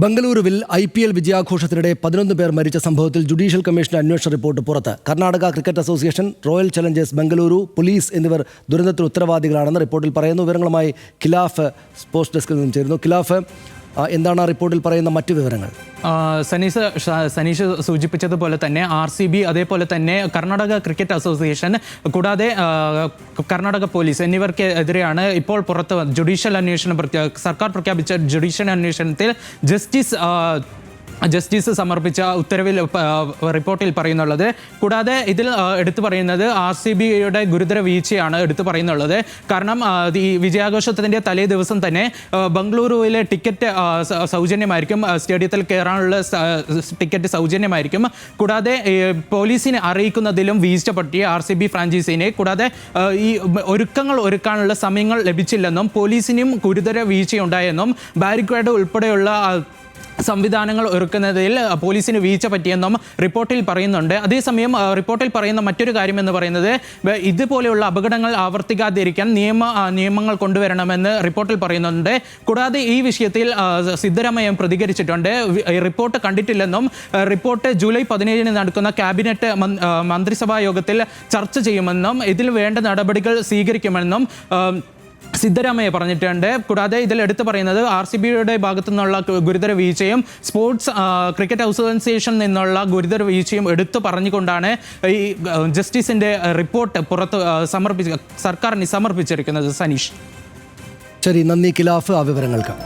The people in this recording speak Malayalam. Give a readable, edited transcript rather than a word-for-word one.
ബംഗളൂരുവിൽ IPL വിജയാഘോഷത്തിനിടെ 11 പേർ മരിച്ച സംഭവത്തിൽ ജുഡീഷ്യൽ കമ്മീഷന്റെ അന്വേഷണ റിപ്പോർട്ട് പുറത്ത്. Karnataka cricket association, royal Challengers Bengaluru, police എന്നിവർ ദുരന്തത്തിന് ഉത്തരവാദികളാണെന്ന് റിപ്പോർട്ടിൽ പറയുന്നു. വിവരങ്ങളുമായി ഖിലാഫ് സ്പോർട്സ് ഡെസ്കിൽ നിന്നും ചേരുന്നു. ഖിലാഫ്, എന്താണ് ആ റിപ്പോർട്ടിൽ പറയുന്ന മറ്റു വിവരങ്ങൾ? സനീഷ് സൂചിപ്പിച്ചതുപോലെ തന്നെ RCB, അതേപോലെ തന്നെ കർണാടക ക്രിക്കറ്റ് അസോസിയേഷൻ, കൂടാതെ കർണാടക പോലീസ് എന്നിവർക്കെതിരെയാണ് ഇപ്പോൾ പുറത്ത് ജുഡീഷ്യൽ അന്വേഷണം സർക്കാർ പ്രഖ്യാപിച്ച ജുഡീഷ്യൽ അന്വേഷണത്തിൽ ജസ്റ്റിസ് സമർപ്പിച്ച ഉത്തരവിൽ റിപ്പോർട്ടിൽ പറയുന്നുള്ളത്. കൂടാതെ ഇതിൽ എടുത്തു പറയുന്നത് RCBയുടെ ഗുരുതര വീഴ്ചയാണ് എടുത്തു പറയുന്നുള്ളത്. കാരണം ഈ വിജയാഘോഷത്തിൻ്റെ തലേ ദിവസം തന്നെ ബംഗളൂരുവിലെ ടിക്കറ്റ് സൗജന്യമായിരിക്കും, സ്റ്റേഡിയത്തിൽ കയറാനുള്ള ടിക്കറ്റ് സൗജന്യമായിരിക്കും. കൂടാതെ പോലീസിനെ അറിയിക്കുന്നതിലും വീഴ്ച പറ്റിയ RCB ഫ്രാഞ്ചൈസിനെ, കൂടാതെ ഈ ഒരുക്കങ്ങൾ ഒരുക്കാനുള്ള സമയങ്ങൾ ലഭിച്ചില്ലെന്നും പോലീസിനും ഗുരുതര വീഴ്ചയുണ്ടായെന്നും ബാരിക്കേഡ് ഉൾപ്പെടെയുള്ള സംവിധാനങ്ങൾ ഒരുക്കുന്നതിൽ പോലീസിന് വീഴ്ച പറ്റിയെന്നും റിപ്പോർട്ടിൽ പറയുന്നുണ്ട്. അതേസമയം റിപ്പോർട്ടിൽ പറയുന്ന മറ്റൊരു കാര്യം എന്ന് പറയുന്നത് ഇതുപോലെയുള്ള അപകടങ്ങൾ ആവർത്തിക്കാതിരിക്കാൻ നിയമങ്ങൾ കൊണ്ടുവരണമെന്ന് റിപ്പോർട്ടിൽ പറയുന്നുണ്ട്. കൂടാതെ ഈ വിഷയത്തിൽ സിദ്ധരാമയ്യ പ്രതികരിച്ചിട്ടുണ്ട്. റിപ്പോർട്ട് കണ്ടിട്ടില്ലെന്നും റിപ്പോർട്ട് ജൂലൈ 17 നടക്കുന്ന ക്യാബിനറ്റ് മന്ത്രിസഭാ യോഗത്തിൽ ചർച്ച ചെയ്യുമെന്നും ഇതിൽ വേണ്ട നടപടികൾ സ്വീകരിക്കുമെന്നും സിദ്ധരാമയ്യ പറഞ്ഞിട്ടുണ്ട്. കൂടാതെ ഇതിൽ എടുത്തു പറയുന്നത് RCBയുടെ ഭാഗത്തു നിന്നുള്ള ഗുരുതര വീഴ്ചയും സ്പോർട്സ് ക്രിക്കറ്റ് അസോസിയേഷനിൽ നിന്നുള്ള ഗുരുതര വീഴ്ചയും എടുത്തു പറഞ്ഞുകൊണ്ടാണ് ഈ ജസ്റ്റിസിൻ്റെ റിപ്പോർട്ട് പുറത്ത് സർക്കാരിന് സമർപ്പിച്ചിരിക്കുന്നത്. സനീഷ്, ശരി, നന്ദി ഖിലാഫ് ആ വിവരങ്ങൾക്ക്.